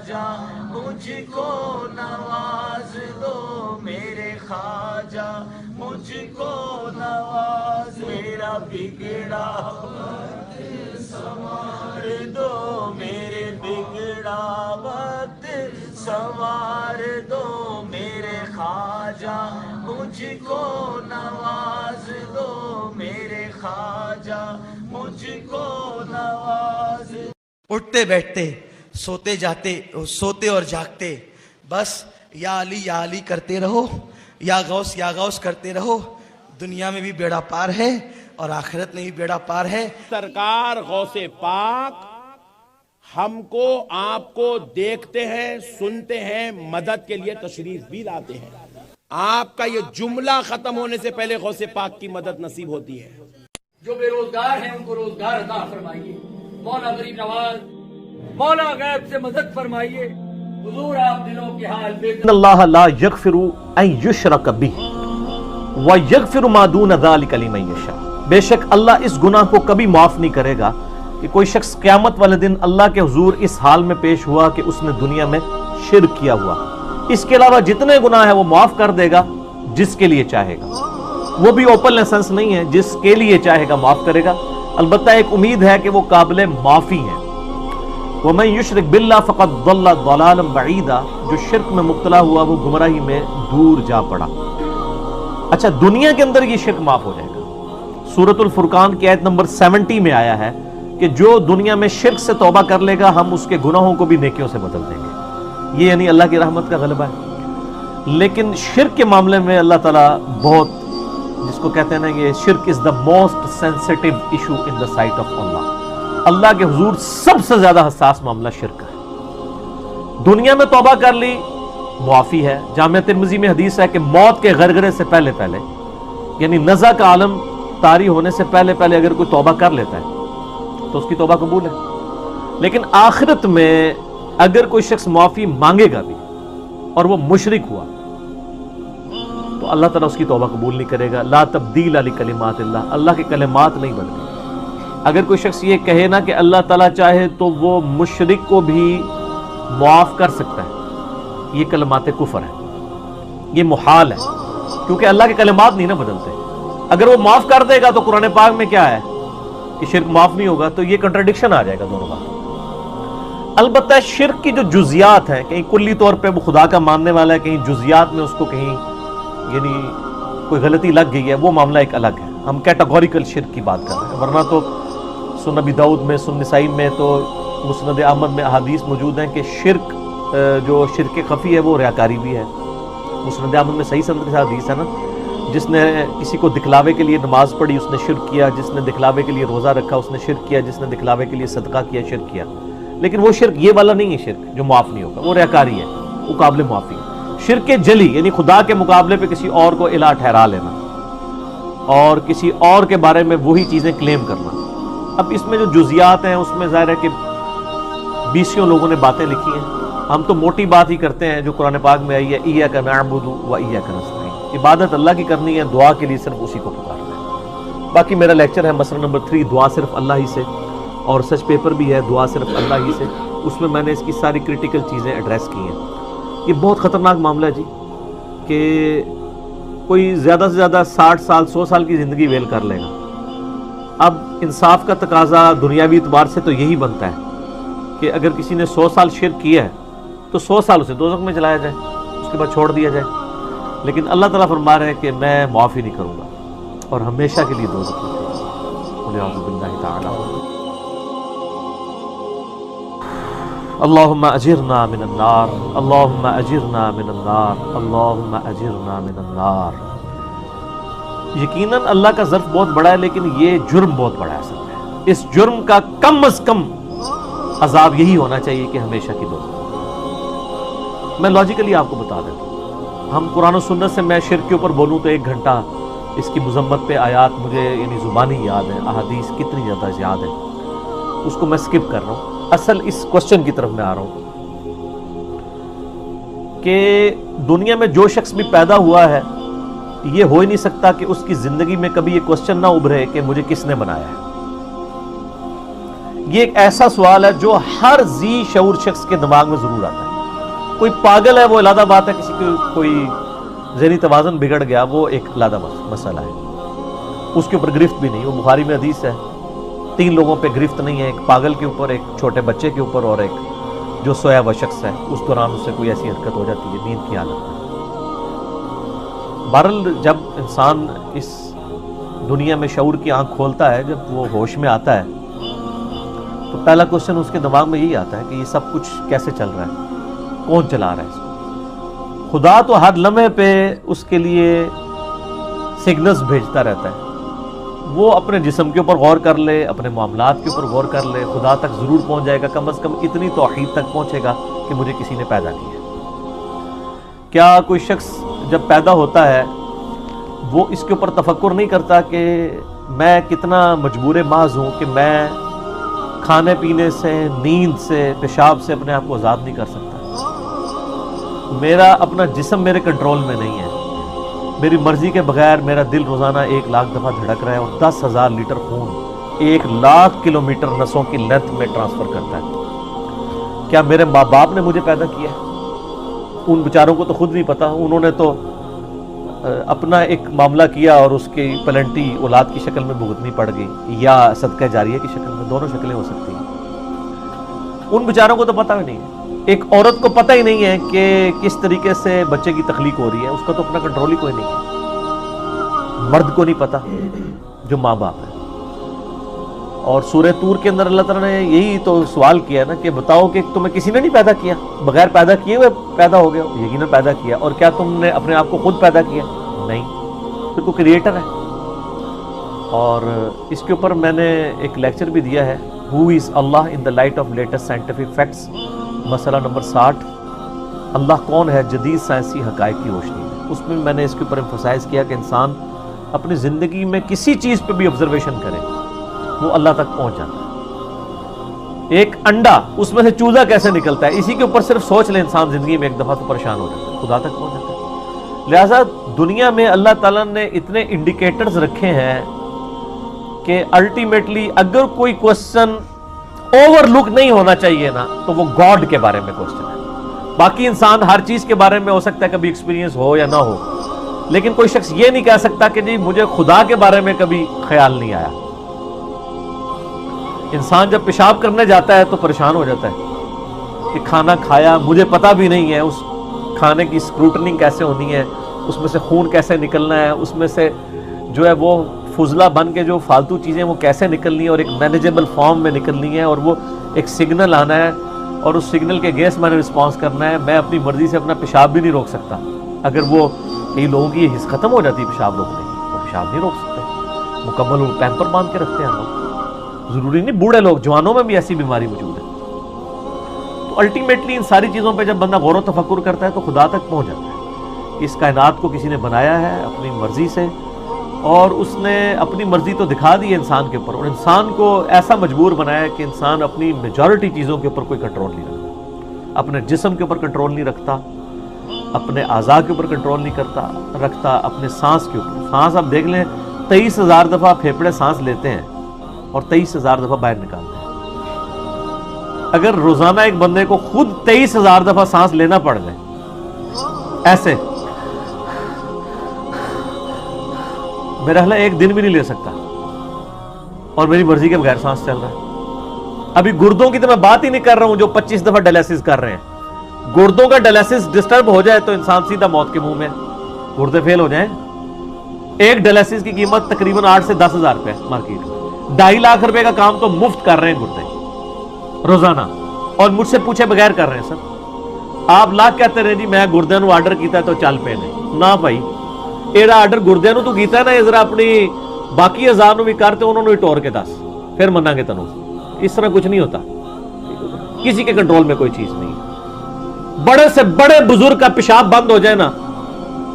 خواجہ مجھ کو نواز دو میرے خواجہ مجھ کو نواز میرا بگڑا وقت سنوار دو میرے بگڑا وقت سنوار دو میرے خواجہ مجھ کو نواز دو میرے خواجہ مجھ کو نواز. اٹھتے بیٹھتے سوتے جاتے سوتے اور جاگتے بس یا علی کرتے رہو، یا غوث کرتے رہو. دنیا میں بھی بیڑا پار ہے اور آخرت میں بھی بیڑا پار ہے. سرکار غوث پاک ہم کو آپ کو دیکھتے ہیں، سنتے ہیں، مدد کے لیے تشریف بھی لاتے ہیں. آپ کا یہ جملہ ختم ہونے سے پہلے غوث پاک کی مدد نصیب ہوتی ہے. جو بے روزگار ہیں ان کو روزگار عطا فرمائیے. مولا غریب نواز مولا غیب سے مدد فرمائیے. حضور آپ دلوں کے حال بے ان اللہ لا یغفر ان یشرک بہ ویغفر ما دون ذلک لمن یشاء. بے شک اللہ اس گناہ کو کبھی معاف نہیں کرے گا کہ کوئی شخص قیامت والے دن اللہ کے حضور اس حال میں پیش ہوا کہ اس نے دنیا میں شرک کیا ہوا. اس کے علاوہ جتنے گناہ ہیں وہ معاف کر دے گا جس کے لیے چاہے گا. وہ بھی اوپن لائسنس نہیں ہے، جس کے لیے چاہے گا معاف کرے گا. البتہ ایک امید ہے کہ وہ قابل معافی ہیں. وَمَن يُشْرِكْ بِاللَّهِ فَقَدْ ضَلَّ ضَلَالًا بَعِيدًا. جو شرک میں مبتلا ہوا وہ گمراہی میں دور جا پڑا. اچھا، دنیا کے اندر یہ شرک معاف ہو جائے گا. سورۃ الفرقان کی آیت نمبر 70 میں آیا ہے کہ جو دنیا میں شرک سے توبہ کر لے گا ہم اس کے گناہوں کو بھی نیکیوں سے بدل دیں گے. یہ یعنی اللہ کی رحمت کا غلبہ ہے. لیکن شرک کے معاملے میں اللہ تعالیٰ بہت، جس کو کہتے ہیں نا یہ شرک is the most sensitive issue in the sight of Allah. اللہ کے حضور سب سے زیادہ حساس معاملہ شرک ہے. دنیا میں توبہ کر لی معافی ہے. جامعہ ترمذی میں حدیث ہے کہ موت کے غرغرے سے پہلے یعنی نزع کا عالم طاری ہونے سے پہلے اگر کوئی توبہ کر لیتا ہے تو اس کی توبہ قبول ہے. لیکن آخرت میں اگر کوئی شخص معافی مانگے گا بھی اور وہ مشرک ہوا تو اللہ تعالیٰ اس کی توبہ قبول نہیں کرے گا. لا تبدیل لکلمات اللہ. اللہ کے کلمات نہیں بدلے. اگر کوئی شخص یہ کہے نا کہ اللہ تعالیٰ چاہے تو وہ مشرک کو بھی معاف کر سکتا ہے، یہ کلمات کفر ہے، یہ محال ہے، کیونکہ اللہ کے کلمات نہیں نا بدلتے. اگر وہ معاف کر دے گا تو قرآن پاک میں کیا ہے کہ شرک معاف نہیں ہوگا، تو یہ کنٹرڈکشن آ جائے گا دونوں باتوں. البتہ شرک کی جو جزیات ہیں، کہیں کلی طور پہ وہ خدا کا ماننے والا ہے، کہیں جزیات میں اس کو کہیں یعنی کوئی غلطی لگ گئی ہے، وہ معاملہ ایک الگ ہے. ہم کیٹاگوریکل شرک کی بات کر رہے ہیں. ورنہ تو سنن ابی داؤد میں، سنن نسائی میں، تو مسند احمد میں احادیث موجود ہیں کہ شرک جو شرک خفی ہے وہ ریاکاری بھی ہے. مسند احمد میں صحیح سند کے ساتھ حدیث ہے نا، جس نے کسی کو دکھلاوے کے لیے نماز پڑھی اس نے شرک کیا، جس نے دکھلاوے کے لیے روزہ رکھا اس نے شرک کیا، جس نے دکھلاوے کے لیے صدقہ کیا شرک کیا. لیکن وہ شرک یہ والا نہیں ہے شرک جو معاف نہیں ہوگا، وہ ریاکاری ہے، وہ قابل معافی ہے. شرک جلی یعنی خدا کے مقابلے پہ کسی اور کو الہ ٹھہرا لینا اور کسی اور کے بارے میں وہی چیزیں کلیم کرنا. اب اس میں جو جزیات ہیں اس میں ظاہر ہے کہ 20 لوگوں نے باتیں لکھی ہیں. ہم تو موٹی بات ہی کرتے ہیں جو قرآن پاک میں آئی ہے، ایاک نعبد و ایاک نستعین. عبادت اللہ کی کرنی ہے، دعا کے لیے صرف اسی کو پکارنا ہے. باقی میرا لیکچر ہے مسئلہ نمبر 3 دعا صرف اللہ ہی سے، اور سچ پیپر بھی ہے دعا صرف اللہ ہی سے. اس میں نے اس کی ساری کریٹیکل چیزیں ایڈریس کی ہیں. یہ بہت خطرناک معاملہ ہے جی کہ کوئی زیادہ سے زیادہ 60 سال 100 سال کی زندگی ویل کر لے گا. اب انصاف کا تقاضا دنیاوی اعتبار سے تو یہی بنتا ہے کہ اگر کسی نے 100 سال شرک کیا ہے تو 100 سال اسے دوزخ میں چلایا جائے، اس کے بعد چھوڑ دیا جائے. لیکن اللہ تعالیٰ فرما رہے ہیں کہ میں معافی نہیں کروں گا اور ہمیشہ کے لیے دوزخ میں والعیاذ باللہ تعالی. اللہم اجرنا من النار، اللہم اجرنا من النار، اللہم اجرنا من النار. یقیناً اللہ کا ظرف بہت بڑا ہے لیکن یہ جرم بہت بڑا ہے. اصل میں اس جرم کا کم از کم عذاب یہی ہونا چاہیے کہ ہمیشہ کی دوزخ. میں لاجیکلی آپ کو بتا دیتا ہوں، ہم قرآن و سنت سے میں شرک کے اوپر بولوں تو 1 گھنٹہ اس کی مذمت پہ آیات مجھے یعنی زبانی یاد ہے، احادیث کتنی زیادہ یاد ہے، اس کو میں سکپ کر رہا ہوں. اصل اس کوشچن کی طرف میں آ رہا ہوں کہ دنیا میں جو شخص بھی پیدا ہوا ہے یہ ہو ہی نہیں سکتا کہ اس کی زندگی میں کبھی یہ کوشچن نہ ابھرے کہ مجھے کس نے بنایا ہے. یہ ایک ایسا سوال ہے جو ہر ذی شعور شخص کے دماغ میں ضرور آتا ہے. کوئی پاگل ہے وہ علیحدہ بات ہے, کسی کو کوئی ذہنی توازن بگڑ گیا وہ ایک علیحدہ مسئلہ ہے, اس کے اوپر گرفت بھی نہیں. وہ بخاری میں حدیث ہے 3 لوگوں پہ گرفت نہیں ہے, ایک پاگل کے اوپر, ایک چھوٹے بچے کے اوپر, اور ایک جو سویا ہوا شخص ہے اس دوران اس سے کوئی ایسی حرکت ہو جاتی ہے نیند کی حالت میں. بہرحال جب انسان اس دنیا میں شعور کی آنکھ کھولتا ہے, جب وہ ہوش میں آتا ہے, تو پہلا کوشچن اس کے دماغ میں یہی آتا ہے کہ یہ سب کچھ کیسے چل رہا ہے, کون چلا رہا ہے اس کو. خدا تو ہر لمحے پہ اس کے لیے سگنلز بھیجتا رہتا ہے. وہ اپنے جسم کے اوپر غور کر لے, اپنے معاملات کے اوپر غور کر لے, خدا تک ضرور پہنچ جائے گا. کم از کم اتنی توحید تک پہنچے گا کہ مجھے کسی نے پیدا کیا. کیا کوئی شخص جب پیدا ہوتا ہے وہ اس کے اوپر تفکر نہیں کرتا کہ میں کتنا مجبور محض ہوں کہ میں کھانے پینے سے, نیند سے, پیشاب سے اپنے آپ کو آزاد نہیں کر سکتا. میرا اپنا جسم میرے کنٹرول میں نہیں ہے. میری مرضی کے بغیر میرا دل روزانہ 1 لاکھ دفعہ دھڑک رہا ہے اور 10,000 لیٹر خون 1 لاکھ کلومیٹر نسوں کی لینتھ میں ٹرانسفر کرتا ہے. کیا میرے ماں باپ نے مجھے پیدا کیا ہے؟ ان بیچاروں کو تو خود نہیں پتا. انہوں نے تو اپنا ایک معاملہ کیا اور اس کی پلنٹی اولاد کی شکل میں بھگتنی پڑ گئی, یا صدقہ جاریہ کی شکل میں, دونوں شکلیں ہو سکتی ہیں. ان بیچاروں کو تو پتہ بھی نہیں ہے. ایک عورت کو پتہ ہی نہیں ہے کہ کس طریقے سے بچے کی تخلیق ہو رہی ہے, اس کا تو اپنا کنٹرول ہی کوئی نہیں ہے. مرد کو نہیں پتا جو ماں باپ ہے. اور سورہ طور کے اندر اللہ تعالیٰ نے یہی تو سوال کیا نا کہ بتاؤ کہ تمہیں کسی نے نہیں پیدا کیا, بغیر پیدا کیے ہوئے پیدا ہو گئے ہو. یقیناً پیدا کیا. اور کیا تم نے اپنے آپ کو خود پیدا کیا؟ نہیں. پھر کوئی کریٹر ہے. اور اس کے اوپر میں نے ایک لیکچر بھی دیا ہے, who is Allah in the light of latest scientific facts, مسئلہ نمبر 60, اللہ کون ہے جدید سائنسی حقائق کی روشنی میں. اس میں نے اس کے اوپر ایمفسائز کیا کہ انسان اپنی زندگی میں کسی چیز پہ بھی آبزرویشن کرے وہ اللہ تک پہنچ جاتا ہے. ایک انڈا, اس میں سے چوزا کیسے نکلتا ہے, اسی کے اوپر صرف سوچ لے انسان زندگی میں ایک دفعہ تو پریشان ہو جاتا ہے, خدا تک پہنچ جاتا ہے. لہٰذا دنیا میں اللہ تعالیٰ نے اتنے انڈیکیٹرز رکھے ہیں کہ الٹیمیٹلی اگر کوئی کوسچن اوور لک نہیں ہونا چاہیے نا تو وہ گاڈ کے بارے میں کوسچن ہے. باقی انسان ہر چیز کے بارے میں ہو سکتا ہے کبھی ایکسپیرینس ہو یا نہ ہو, لیکن کوئی شخص یہ نہیں کہہ سکتا کہ جی مجھے خدا کے بارے میں کبھی خیال نہیں آیا. انسان جب پیشاب کرنے جاتا ہے تو پریشان ہو جاتا ہے کہ کھانا کھایا, مجھے پتا بھی نہیں ہے اس کھانے کی اسکروٹنگ کیسے ہونی ہے, اس میں سے خون کیسے نکلنا ہے, اس میں سے جو ہے وہ فضلہ بن کے جو فالتو چیزیں وہ کیسے نکلنی ہے اور ایک مینیجیبل فارم میں نکلنی ہے, اور وہ ایک سگنل آنا ہے اور اس سگنل کے اگینسٹ میں نے رسپانس کرنا ہے. میں اپنی مرضی سے اپنا پیشاب بھی نہیں روک سکتا. اگر وہ کئی لوگوں کی یہ حص ختم ہو جاتی ہے پیشاب روکنے کی, وہ پیشاب نہیں روک سکتے, مکمل وہ پیمپر باندھ کے رکھتے ہیں لوگ. ضروری نہیں, بوڑھے لوگ, جوانوں میں بھی ایسی بیماری موجود ہے. تو الٹیمیٹلی ان ساری چیزوں پہ جب بندہ غور و تفکر کرتا ہے تو خدا تک پہنچ جاتا ہے. اس کائنات کو کسی نے بنایا ہے اپنی مرضی سے, اور اس نے اپنی مرضی تو دکھا دی ہے انسان کے اوپر, اور انسان کو ایسا مجبور بنایا ہے کہ انسان اپنی میجورٹی چیزوں کے اوپر کوئی کنٹرول نہیں رکھتا. اپنے جسم کے اوپر کنٹرول نہیں رکھتا, اپنے اعضاء کے اوپر کنٹرول نہیں رکھتا, اپنے سانس کے اوپر. سانس آپ دیکھ لیں 23,000 دفعہ پھیپڑے سانس لیتے ہیں اور 23,000 دفعہ باہر نکالتے ہیں. اگر روزانہ ایک بندے کو خود 23,000 دفعہ سانس لینا پڑ جائے ایسے, میرا خیال ہے ایک دن بھی نہیں لے سکتا, اور میری مرضی کے بغیر سانس چل رہا ہے. ابھی گردوں کی تو میں بات ہی نہیں کر رہا ہوں جو 25 دفعہ ڈائلیسس کر رہے ہیں. گردوں کا ڈائلیسس ڈسٹرب ہو جائے تو انسان سیدھا موت کے منہ میں, گردے فیل ہو جائیں. ایک ڈائلیسس کی قیمت تقریباً 8 سے 10,000 روپے مارکیٹ میں. 2.5 لاکھ روپے کا کام تو مفت کر رہے ہیں گردے روزانہ, اور مجھ سے پوچھے بغیر کر رہے ہیں. سر آپ لاکھ کہتے رہے جی میں گردے نو آرڈر کیتا ہے تو چل پے نے نہ بھائی, ایرا آرڈر گردے نو تو کیتا ہے نا, ذرا اپنی باقی اعضاء نو بھی کرتے انہوں نے ٹور کے دس, پھر منا گے تنو. اس طرح کچھ نہیں ہوتا, کسی کے کنٹرول میں کوئی چیز نہیں. بڑے سے بڑے بزرگ کا پیشاب بند ہو جائے نا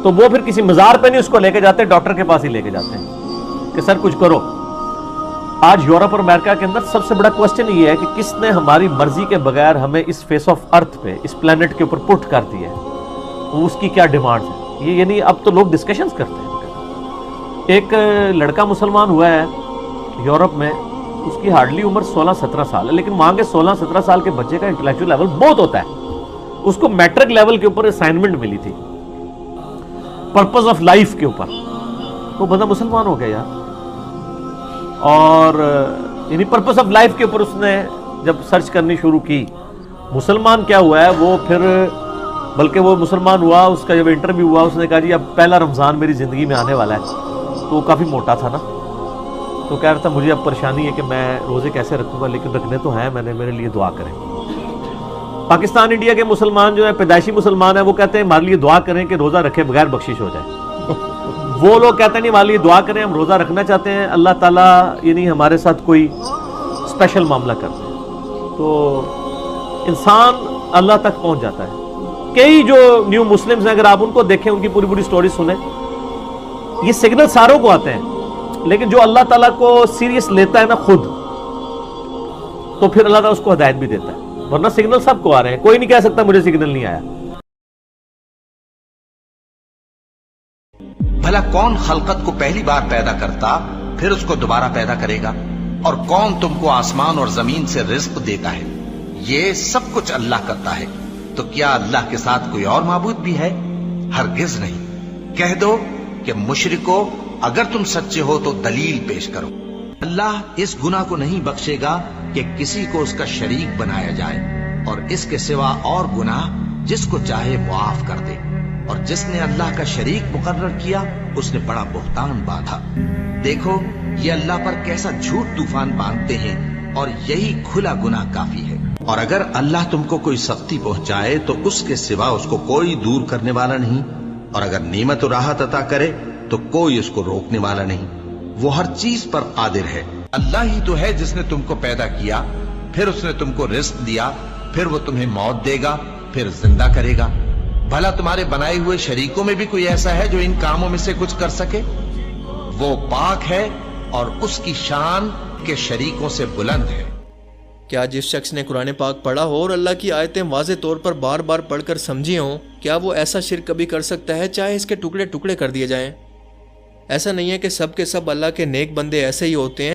تو وہ پھر کسی مزار پہ نہیں اس کو لے کے جاتے, ڈاکٹر کے پاس ہی لے کے جاتے ہیں کہ سر کچھ کرو. آج یورپ اور امریکہ کے اندر سب سے بڑا کوسچن یہ ہے کہ کس نے ہماری مرضی کے بغیر ہمیں اس فیس آف ارتھ پہ, اس پلانٹ کے اوپر پٹ کر دی ہے, اس کی کیا ڈیمانڈ ہے. یہ یعنی اب تو لوگ ڈسکشنز کرتے ہیں. ایک لڑکا مسلمان ہوا ہے یورپ میں, اس کی ہارڈلی عمر 16-17 سال ہے، لیکن وہاں کے 16-17 سال کے بچے کا انٹلیکچوئل لیول بہت ہوتا ہے. اس کو میٹرک لیول کے اوپر اسائنمنٹ ملی تھی پرپز آف لائف کے اوپر. وہ بندہ مسلمان ہو گیا یار. اور یعنی پرپز آف لائف کے اوپر اس نے جب سرچ کرنی شروع کی، مسلمان کیا ہوا ہے وہ پھر، بلکہ وہ مسلمان ہوا، اس کا جب انٹرویو ہوا اس نے کہا جی اب پہلا رمضان میری زندگی میں آنے والا ہے. تو وہ کافی موٹا تھا نا، تو کہہ رہا تھا مجھے اب پریشانی ہے کہ میں روزے کیسے رکھوں گا، لیکن رکھنے تو ہیں، میں نے، میرے لیے دعا کریں. پاکستان انڈیا کے مسلمان جو ہے پیدائشی مسلمان ہیں، وہ کہتے ہیں ہمارے لیے دعا کریں کہ روزہ رکھے بغیر بخشش ہو جائے. وہ لوگ کہتے ہیں نہیں ہمارے لیے دعا کریں، ہم روزہ رکھنا چاہتے ہیں، اللہ تعالیٰ یعنی ہمارے ساتھ کوئی اسپیشل معاملہ کر دیں. تو انسان اللہ تک پہنچ جاتا ہے. کئی جو نیو مسلمز ہیں اگر آپ ان کو دیکھیں، ان کی پوری پوری سٹوری سنیں، یہ سگنل ساروں کو آتے ہیں، لیکن جو اللہ تعالیٰ کو سیریس لیتا ہے نا خود، تو پھر اللہ تعالیٰ اس کو ہدایت بھی دیتا ہے. ورنہ سگنل سب کو آ رہے ہیں، کوئی نہیں کہہ سکتا مجھے سگنل نہیں آیا. بھلا کون خلقت کو پہلی بار پیدا کرتا پھر اس کو دوبارہ پیدا کرے گا؟ اور کون تم کو آسمان اور زمین سے رزق دیتا ہے؟ یہ سب کچھ اللہ کرتا ہے. تو کیا اللہ کے ساتھ کوئی اور معبود بھی ہے؟ ہرگز نہیں. کہہ دو کہ مشرکو اگر تم سچے ہو تو دلیل پیش کرو. اللہ اس گناہ کو نہیں بخشے گا کہ کسی کو اس کا شریک بنایا جائے، اور اس کے سوا اور گناہ جس کو چاہے معاف کر دے. اور جس نے اللہ کا شریک مقرر کیا اس نے بڑا بہتان باندھا. دیکھو یہ اللہ پر کیسا جھوٹ طوفان باندھتے ہیں، اور یہی کھلا گناہ کافی ہے. اور اگر اللہ تم کو کوئی سختی پہنچائے تو اس کے سوا اس کو کوئی دور کرنے والا نہیں، اور اگر نعمت و راحت عطا کرے تو کوئی اس کو روکنے والا نہیں. وہ ہر چیز پر قادر ہے. اللہ ہی تو ہے جس نے تم کو پیدا کیا، پھر اس نے تم کو رزق دیا، پھر وہ تمہیں موت دے گا، پھر زندہ کرے گا. بھلا تمہارے بنائے ہوئے شریکوں میں بھی کوئی ایسا ہے جو ان کاموں میں سے کچھ کر سکے؟ وہ پاک ہے اور اس کی شان کے شریکوں سے بلند ہے. کیا جس شخص نے قرآن پاک پڑھا ہو اور اللہ کی آیتیں واضح طور پر بار بار پڑھ کر سمجھی ہوں، کیا وہ ایسا شرک کبھی کر سکتا ہے چاہے اس کے ٹکڑے ٹکڑے کر دیے جائیں؟ ایسا نہیں ہے کہ سب کے سب اللہ کے نیک بندے ایسے ہی ہوتے ہیں.